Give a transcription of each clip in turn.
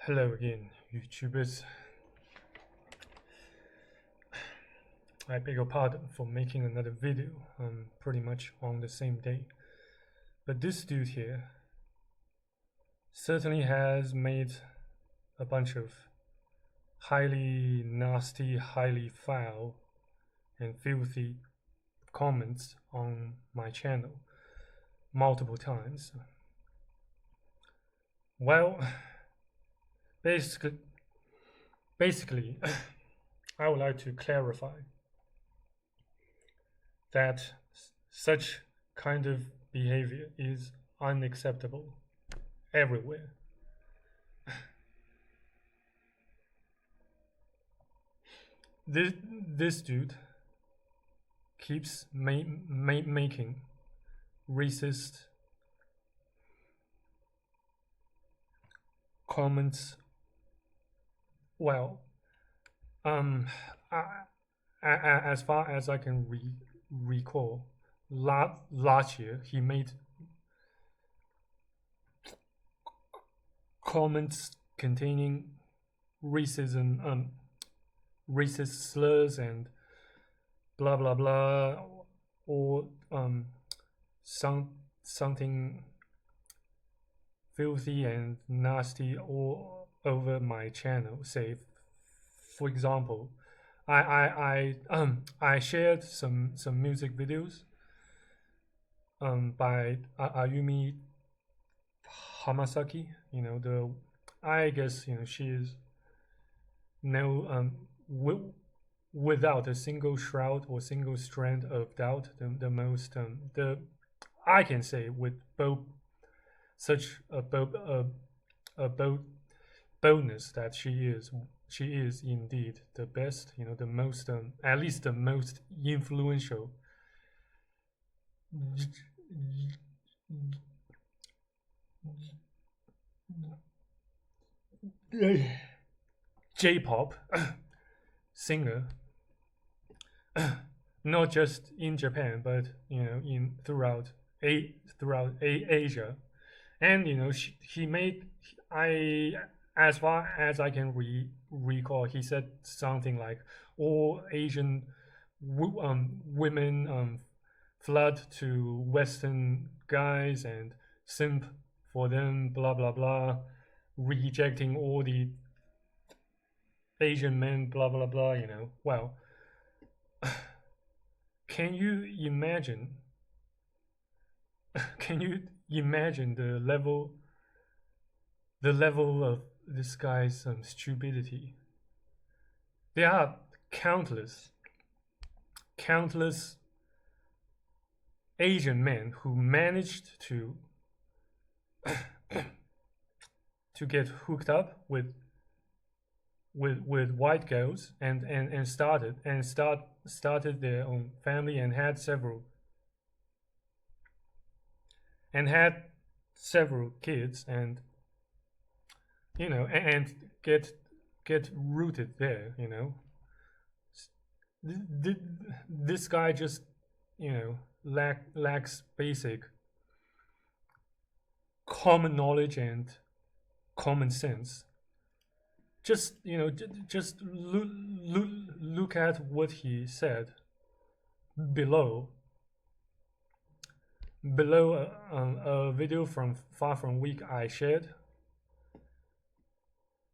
Hello again, YouTubers. I beg your pardon for making another video pretty much on the same day. But this dude here certainly has made a bunch of highly nasty, highly foul and filthy comments on my channel multiple times. Well, basically I would like to clarify that such kind of behavior is unacceptable everywhere. This dude keeps making racist comments. Well, as far as I can recall, last year he made comments containing racism, racist slurs and blah blah blah, or something filthy and nasty all over my channel. Say, for example, I shared some music videos by Ayumi Hamasaki. I guess she is without a single shroud or single strand of doubt the most I can say with such a boldness that she is indeed the best, the most at least the most influential J-pop singer, not just in Japan but throughout Asia. And he made, as far as I can recall, he said something like all Asian women flood to Western guys and simp for them, blah blah blah, rejecting all the Asian men, blah blah blah. Well, can you imagine the level of this guy's stupidity? There are countless Asian men who managed to get hooked up with white girls and started their own family and had several kids and and get rooted there. This guy just lacks basic common knowledge and common sense. Just look at what he said below a video from Far From Weak I shared.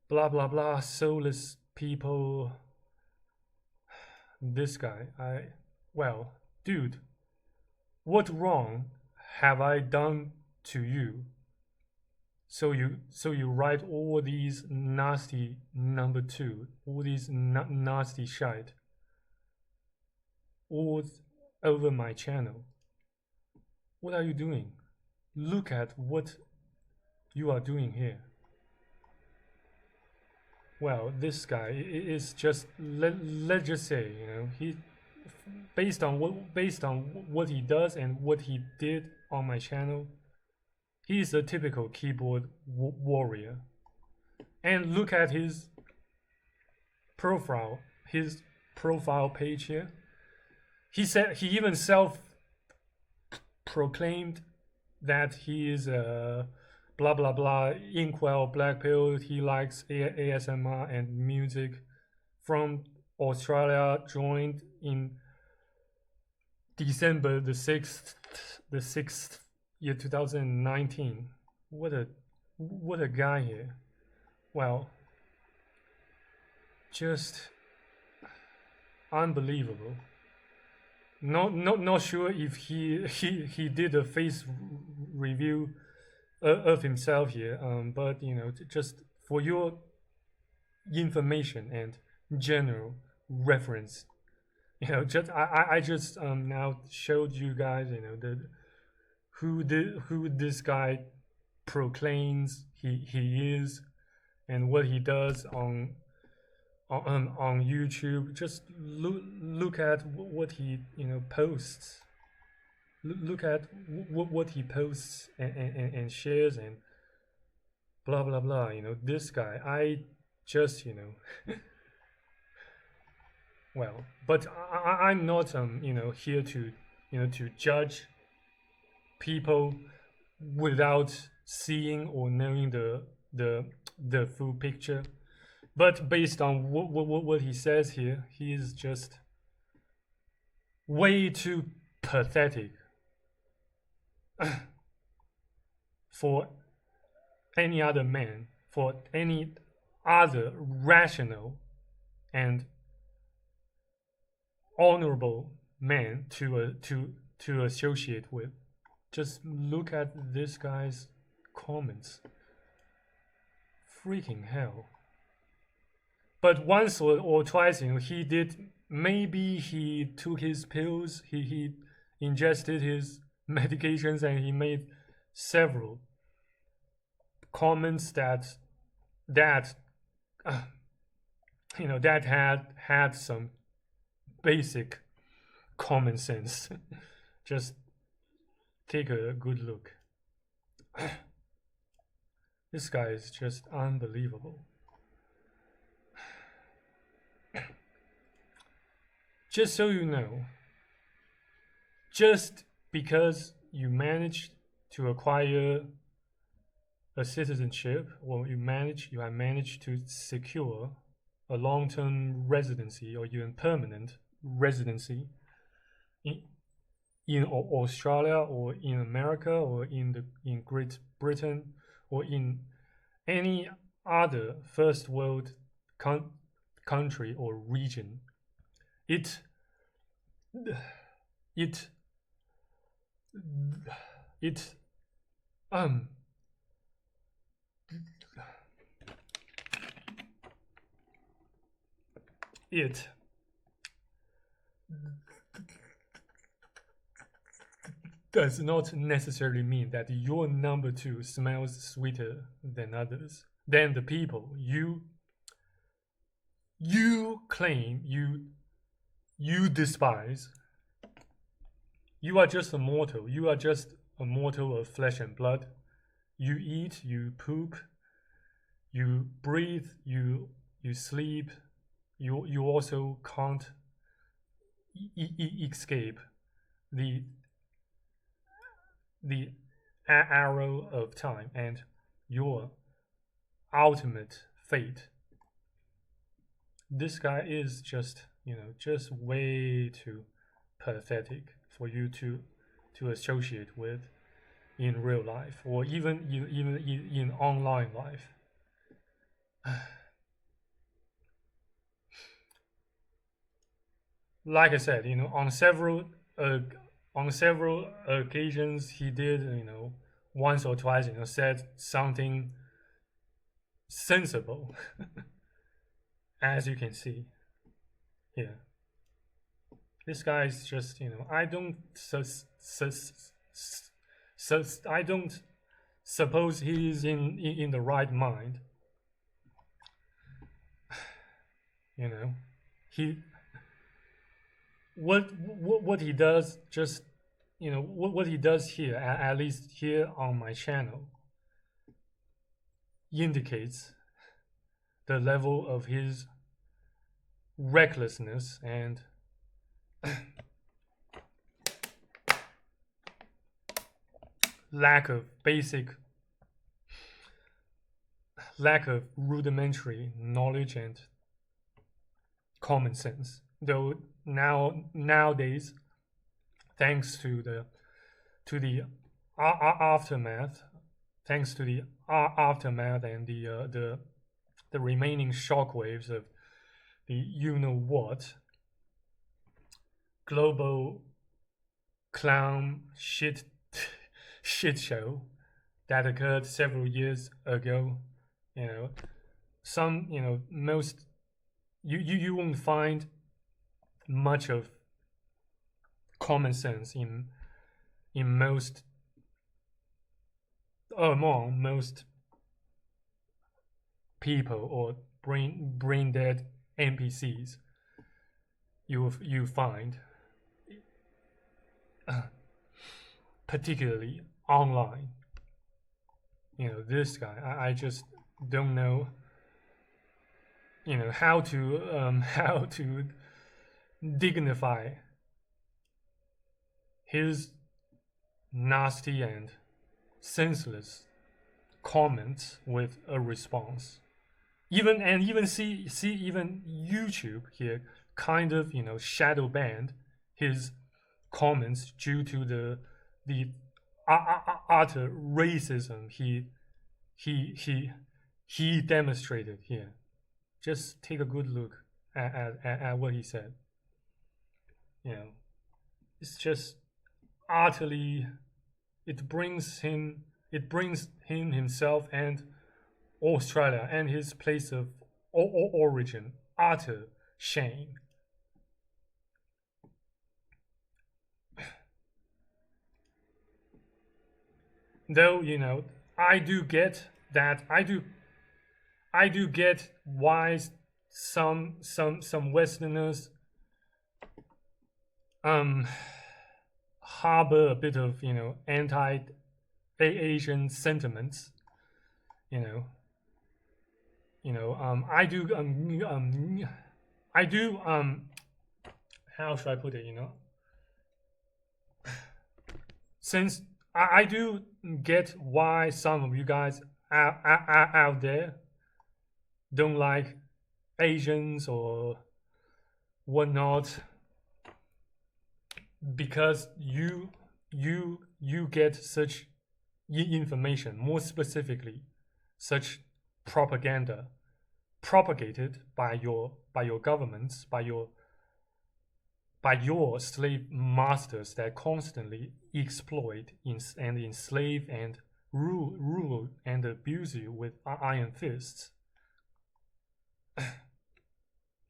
Blah blah blah, soulless people. This guy, well, dude, what wrong have I done to you? So you write all these nasty number two, all these nasty shite all over my channel. What are you doing? Look at what you are doing here. Well, this guy is just, let's just say, he based on what he does and what he did on my channel, he's a typical keyboard warrior. And look at his profile page here. He even self-proclaimed that he is a blah blah blah, Inkwell, Black Pill, he likes ASMR and music, from Australia, joined in December the 6th year 2019. What a guy here. Well, just unbelievable. Not sure if he did a face review of himself here, but just for your information and general reference, just I just now showed you guys, who this guy proclaims he is, and what he does on YouTube. Just look at what he posts. Look at what he posts and shares and blah blah blah. This guy, I just well, but I'm not here to to judge people without seeing or knowing the full picture. But based on what he says here, he is just way too pathetic for any other man, for any other rational and honorable man to associate with. Just look at this guy's comments. Freaking hell. But once or twice, he did. Maybe he took his pills, he ingested his medications, and he made several comments that that had some basic common sense. Just take a good look. This guy is just unbelievable. Just so you know, just because you managed to acquire a citizenship, or you have managed to secure a long-term residency or even permanent residency in Australia or in America or in Great Britain or in any other first world country or region, it does not necessarily mean that your number two smells sweeter than others, than the people you claim you despise. You are just a mortal. You are just a mortal of flesh and blood. You eat, you poop, you breathe, you sleep. You also can't escape the arrow of time and your ultimate fate. This guy is just just way too pathetic for you to associate with in real life, or even in online life. Like I said, on several occasions he did, once or twice, said something sensible, as you can see here. This guy is just, I don't suppose he is in the right mind. He what he does, just what he does here, at least here on my channel, indicates the level of his recklessness and lack of basic lack of rudimentary knowledge and common sense. Though nowadays, thanks to the aftermath, thanks to the aftermath and the remaining shockwaves of the you know what global clown shit show that occurred several years ago, most you won't find much of common sense in most among most people or brain dead NPCs you find, particularly online. This guy, I just don't know, how to dignify his nasty and senseless comments with a response. Even see even YouTube here kind of shadow banned his comments due to the utter racism he demonstrated here. Just take a good look at what he said. It's just utterly, it brings him himself and Australia and his place of origin utter shame. Though I do get that, I do get why some Westerners harbor a bit of anti-Asian sentiments. I do how should I put it? Since I do get why some of you guys out there don't like Asians or whatnot, because you get such information, more specifically, such propaganda propagated by your governments, by your slave masters that constantly exploit and enslave and rule and abuse you with iron fists.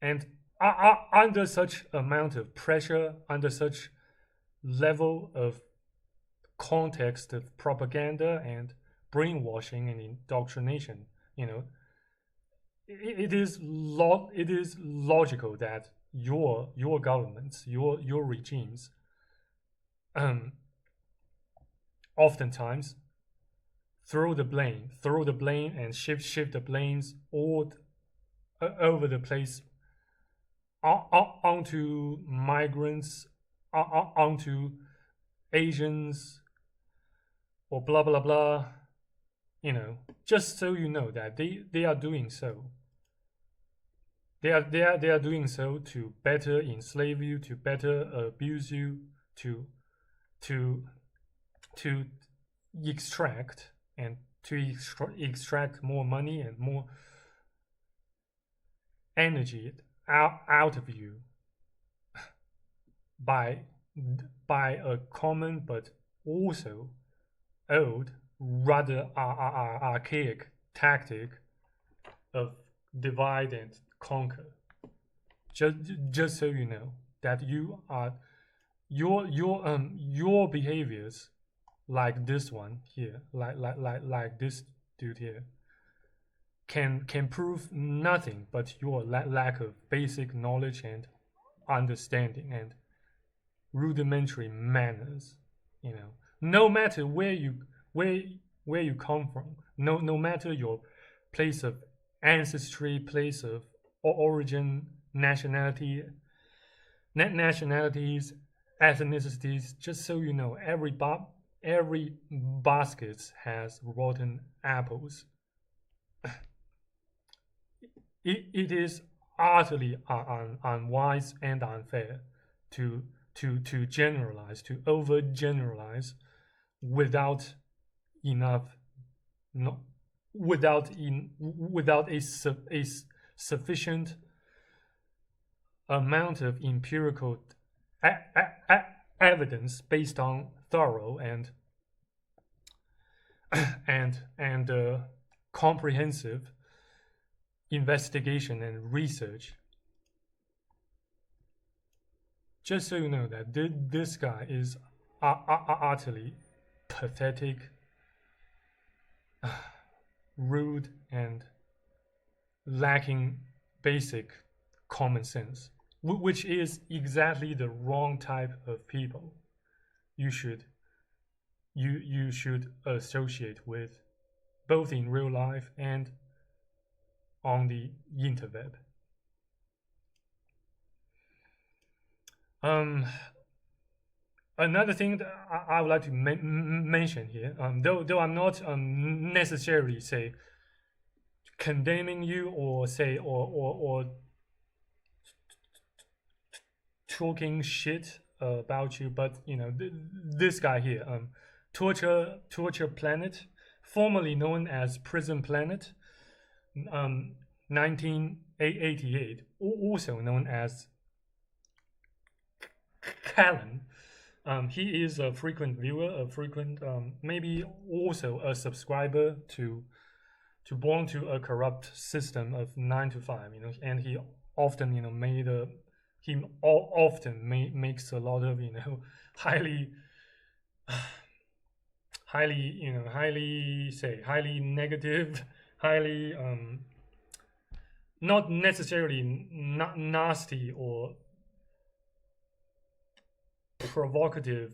And under such amount of pressure, under such level of context of propaganda and brainwashing and indoctrination, it is logical that your governments, your regimes, oftentimes throw the blame and shift the blames all over the place onto migrants, onto Asians, or blah blah blah. Just so you know that they are doing so. They are doing so to better enslave you, to better abuse you, to extract more money and more energy out of you by a common but also old, rather archaic tactic of divide and conquer. Just so you know that you are your behaviors, like this one here, like this dude here, can prove nothing but your lack of basic knowledge and understanding and rudimentary manners. No matter where you come from, no matter your place of ancestry, place of origin, nationalities, ethnicities. Just so you know, every basket has rotten apples. it is utterly unwise and unfair to generalize, to overgeneralize without enough, no, without a sufficient amount of empirical evidence based on thorough and comprehensive investigation and research. Just so you know that this guy is utterly pathetic, rude, and lacking basic common sense, which is exactly the wrong type of people you should associate with, both in real life and on the interweb. Another thing that I would like to mention here, though I'm not necessarily say condemning you or say or talking shit about you, but you know this guy here, Torture Planet, formerly known as Prison Planet, 1988, also known as Callan. He is a frequent viewer, maybe also a subscriber to Born to a Corrupt System of 9 to 5. You know, and he often makes a lot of highly highly negative, highly not necessarily not nasty or provocative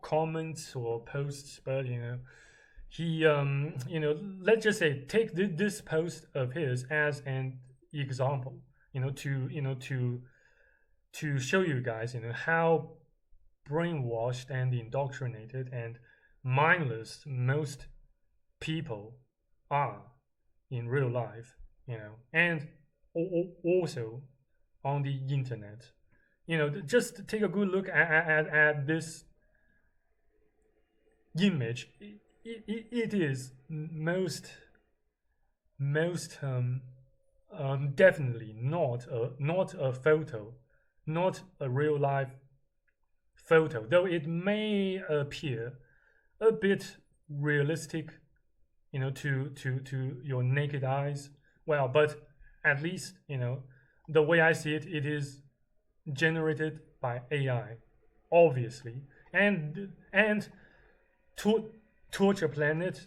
comments or posts, but he let's just say take this post of his as an example, to show you guys how brainwashed and indoctrinated and mindless most people are in real life, and also on the internet. Just take a good look at this image. It is most definitely not a photo, not a real life photo, though it may appear a bit realistic, to your naked eyes. Well, but at least the way I see it, it is generated by AI, obviously, and Torture Planet,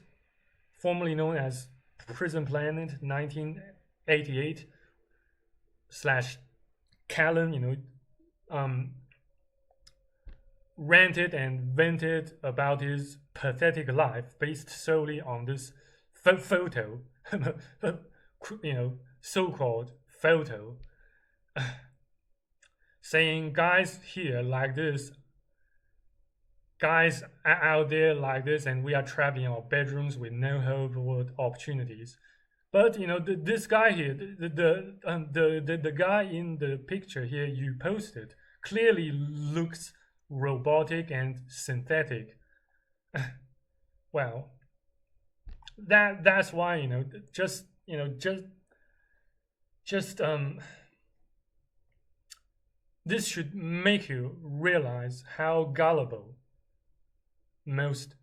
formerly known as Prison Planet, 1988 / Callan, ranted and vented about his pathetic life based solely on this photo, so-called photo, saying guys here like this, guys out there like this, and we are trapped in our bedrooms with no hope or opportunities. But this guy here, the guy in the picture here you posted, clearly looks robotic and synthetic. Well, that's why this should make you realize how gullible most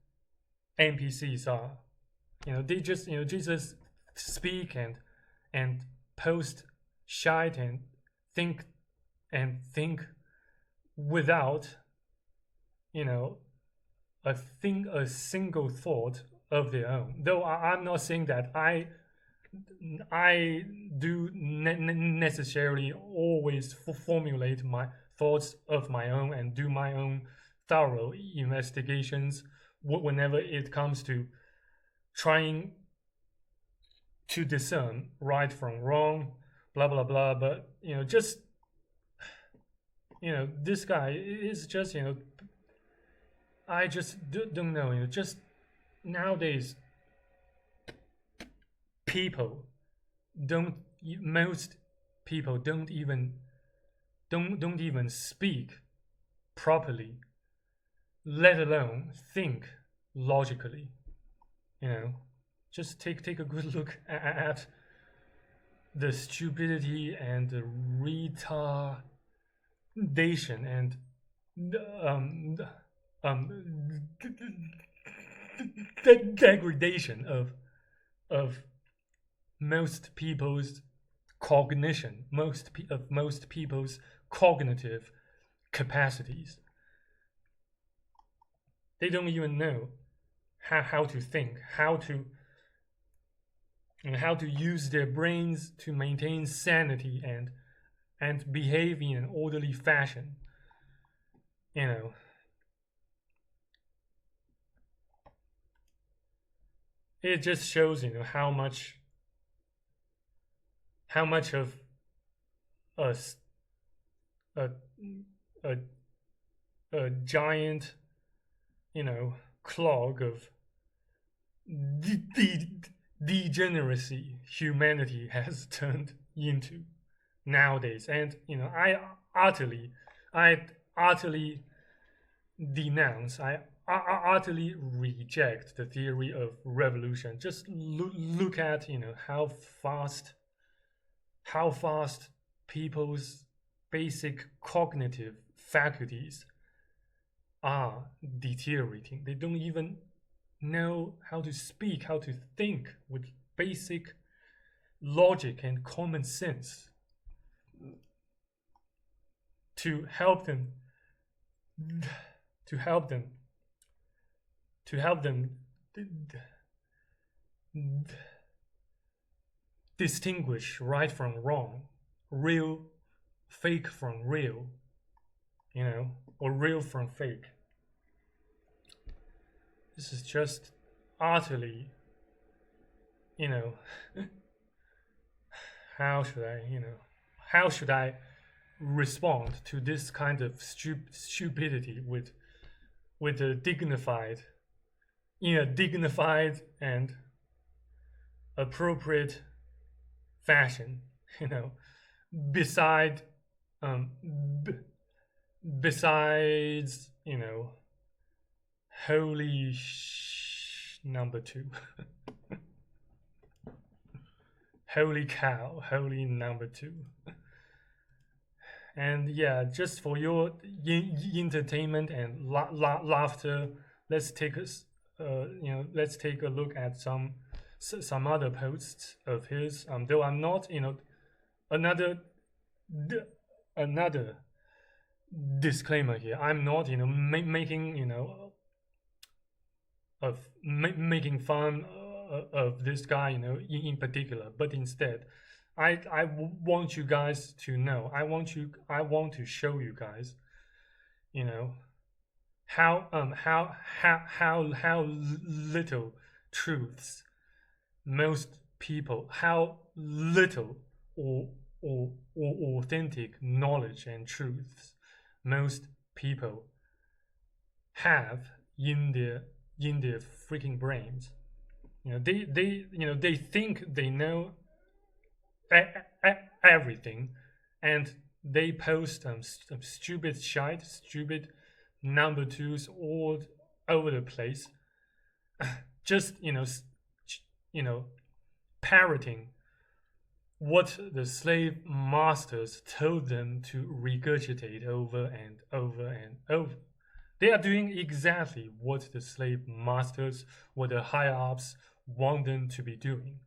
NPCs are. They just speak and post shite and think without a single thought of their own. Though I'm not saying that I do necessarily always formulate my thoughts of my own and do my own thorough investigations whenever it comes to trying to discern right from wrong, blah blah blah. But this guy is just I just don't know. Just nowadays, people don't most people don't even speak properly, let alone think logically. Just take a good look at the stupidity and the retardation and the degradation of most people's cognition, most people's cognitive capacities. They don't even know how to think, how to use their brains to maintain sanity and behave in an orderly fashion. It just shows how much of a giant clog of degeneracy humanity has turned into nowadays. And I utterly denounce, I utterly reject the theory of revolution. Just look at how fast people's basic cognitive faculties are deteriorating. They don't even know how to speak, how to think with basic logic and common sense to help them distinguish right from wrong, real fake from real, or real from fake. This is just utterly, how should I respond to this kind of stupidity with a dignified, dignified and appropriate fashion, besides holy number two. Holy cow, holy number two. And yeah, just for your entertainment and laughter, let's take a look at some other posts of his. Though I'm not, another disclaimer here. I'm not, making, making fun of this guy, in particular, but instead, I want you guys to know. I want to show you guys, how little truths most people, how little or authentic knowledge and truths most people have in their freaking brains. They think they know everything, and they post stupid shite, stupid number twos all over the place, just parroting what the slave masters told them to regurgitate over and over and over. They are doing exactly what the slave masters or the higher ups want them to be doing.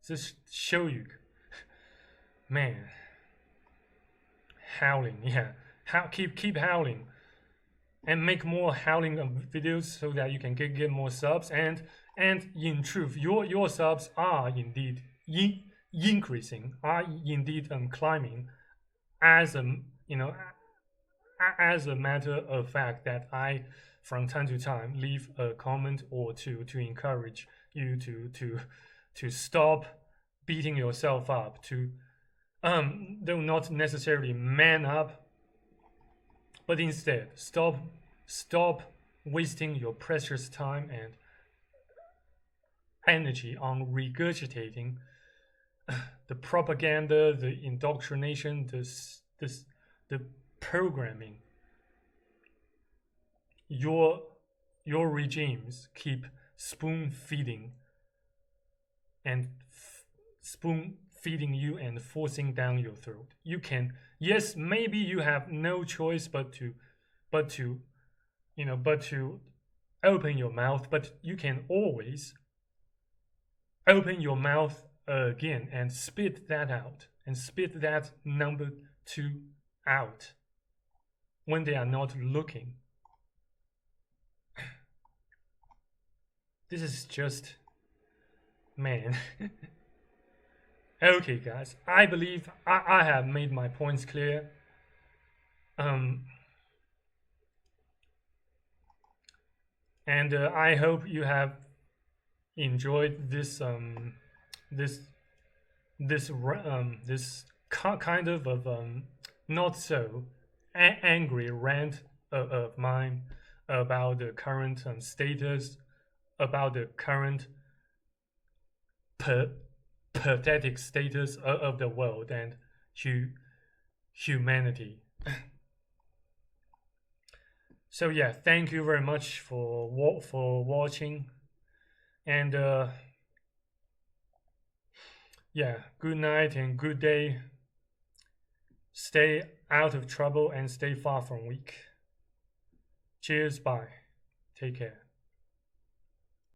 Just show you, man, howling, yeah, keep howling, and make more howling videos so that you can get more subs, and in truth, your subs are indeed increasing, are indeed climbing, as a matter of fact that I from time to time leave a comment or two to encourage you to stop beating yourself up, to though not necessarily man up, but instead stop wasting your precious time energy on regurgitating the propaganda, the indoctrination, the programming your regimes keep spoon feeding and spoon feeding you and forcing down your throat. You can, yes, maybe you have no choice but to open your mouth, but you can always open your mouth again and spit that out, and spit that number 2 out when they are not looking. This is just, man. Okay, guys, I believe I have made my points clear. And I hope you have enjoyed this kind of not so angry rant of mine about the current status, about the current pathetic status of the world and humanity. So yeah, thank you very much for watching, and yeah, good night and good day. Stay out of trouble and stay far from weak. Cheers, bye. Take care.